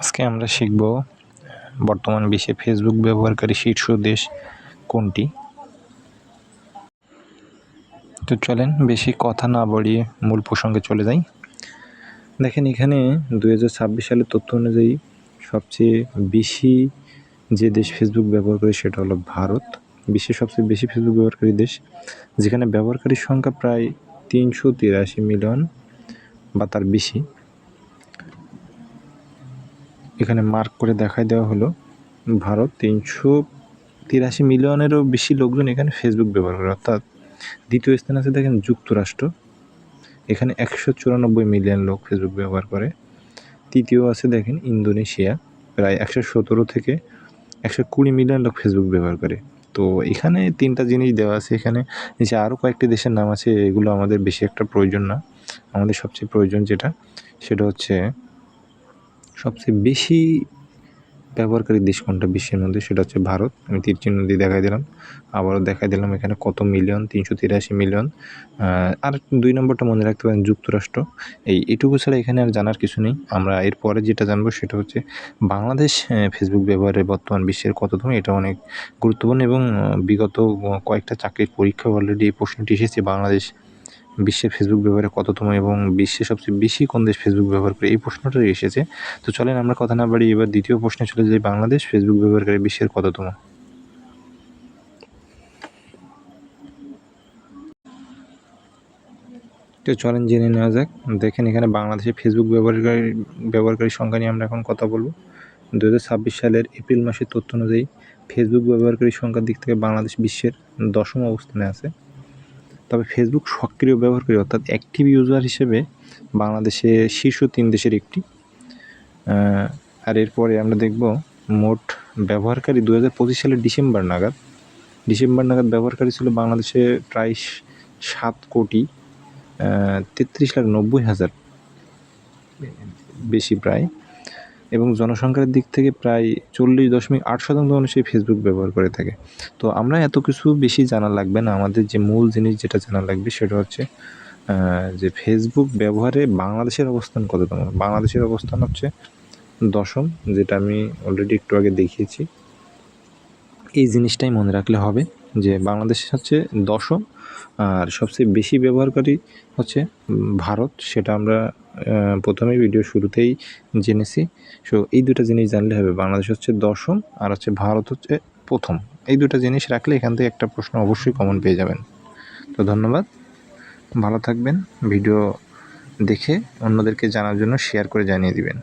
আজকে আমরা শিখব বর্তমান বিশ্বে ফেসবুক ব্যবহারকারী শীর্ষ দেশ কোনটি। তো চলেন বেশি কথা না বাড়িয়ে মূল প্রসঙ্গে চলে যাই। দেখেন এখানে 2026 সালের তথ্য অনুযায়ী সবচেয়ে বেশি যে দেশ ফেসবুক ব্যবহার করে সেটা হলো ভারত। বিশ্বের সবচেয়ে বেশি ফেসবুক ব্যবহারকারী দেশ, যেখানে ব্যবহারকারীর সংখ্যা প্রায় 383 মিলিয়ন বা তার বেশি। এখানে মার্ক করে দেখাই দেওয়া হলো ভারত 383 মিলিয়নেরও বেশি লোকজন এখানে ফেসবুক ব্যবহার করে। অর্থাৎ দ্বিতীয় স্থানে আছে দেখেন যুক্তরাষ্ট্র, এখানে 194 মিলিয়ন লোক ফেসবুক ব্যবহার করে। তৃতীয় আছে দেখেন ইন্দোনেশিয়া, প্রায় 117 থেকে 120 মিলিয়ন লোক ফেসবুক ব্যবহার করে। তো এখানে তিনটা জিনিস দেওয়া আছে, এখানে যে আরও কয়েকটি দেশের নাম আছে, এগুলো আমাদের বেশি একটা প্রয়োজন না। আমাদের সবচেয়ে প্রয়োজন যেটা, সেটা হচ্ছে সবচেয়ে বেশি ব্যবহারকারী দেশ কোনটা বিশ্বের মধ্যে, সেটা হচ্ছে ভারত। আমি তীর চিহ্ন দিয়ে দেখাই দিলাম, আবারও দেখাই দিলাম এখানে কত মিলিয়ন, 383 মিলিয়ন। আর 2 নম্বরটা মনে রাখতে পারেন যুক্তরাষ্ট্র। এইটুকু ছাড়া এখানে আর জানার কিছু নেই। আমরা এরপরে যেটা জানবো সেটা হচ্ছে বাংলাদেশ ফেসবুক ব্যবহারে বর্তমান বিশ্বের কততম। এটা অনেক গুরুত্বপূর্ণ এবং বিগত কয়েকটা চাকরির পরীক্ষা অলরেডি এই প্রশ্নটি এসেছে, বাংলাদেশ বিশ্বে ফেসবুক ব্যবহারে কততম এবং বিশ্বে সবচেয়ে বেশি কোন দেশ ফেসবুক ব্যবহার করে, এই প্রশ্নটাই এসেছে। তো চলেন আমরা কথা না বাড়ি এবার দ্বিতীয় প্রশ্নে চলে যাই, বাংলাদেশ ফেসবুক ব্যবহারকারী বিশ্বের কততম। তো চলেন জেনে নেওয়া যাক। দেখেন এখানে বাংলাদেশে ফেসবুক ব্যবহারকারী সংখ্যা নিয়ে আমরা এখন কথা বলবো। 2026 সালের এপ্রিল মাসের তথ্য অনুযায়ী ফেসবুক ব্যবহারকারী সংখ্যার দিক থেকে বাংলাদেশ বিশ্বের 10ম অবস্থানে আছে। তবে ফেসবুক সক্রিয় ব্যবহারকারী অর্থাৎ অ্যাক্টিভ ইউজার হিসেবে বাংলাদেশে শীর্ষ 3 দেশের একটি। আর এরপরে আমরা দেখব মোট ব্যবহারকারী 2025 সালের ডিসেম্বর নাগাদ ব্যবহারকারী ছিল বাংলাদেশে প্রায় 7,33,90,000 বেশি প্রায়, এবং জনসংখ্যার দিক থেকে প্রায় 40.8% মানুষই ফেসবুক ব্যবহার করে থাকে। তো আমরা এত কিছু বেশি জানা লাগবে না, আমাদের যে মূল জিনিস যেটা জানা লাগবে সেটা হচ্ছে যে ফেসবুক ব্যবহারে বাংলাদেশের অবস্থান কততম। বাংলাদেশের অবস্থান হচ্ছে 10ম, যেটা আমি অলরেডি একটু আগে দেখিয়েছি। এই জিনিসটাই মনে রাখলে হবে যে বাংলাদেশ হচ্ছে 10ম, আর সবচেয়ে বেশি ব্যবহারকারী হচ্ছে ভারত, সেটা আমরা প্রথমেই ভিডিও শুরুতেই জেনেছি। সো এই দুটো জিনিস জানলে হবে, বাংলাদেশ হচ্ছে 10ম আর হচ্ছে ভারত হচ্ছে প্রথম। এই দুটো জিনিস রাখলে এখান থেকে একটা প্রশ্ন অবশ্যই কমন পেয়ে যাবেন। তো ধন্যবাদ, ভালো থাকবেন। ভিডিও দেখে অন্যদেরকে জানার জন্য শেয়ার করে জানিয়ে দিবেন।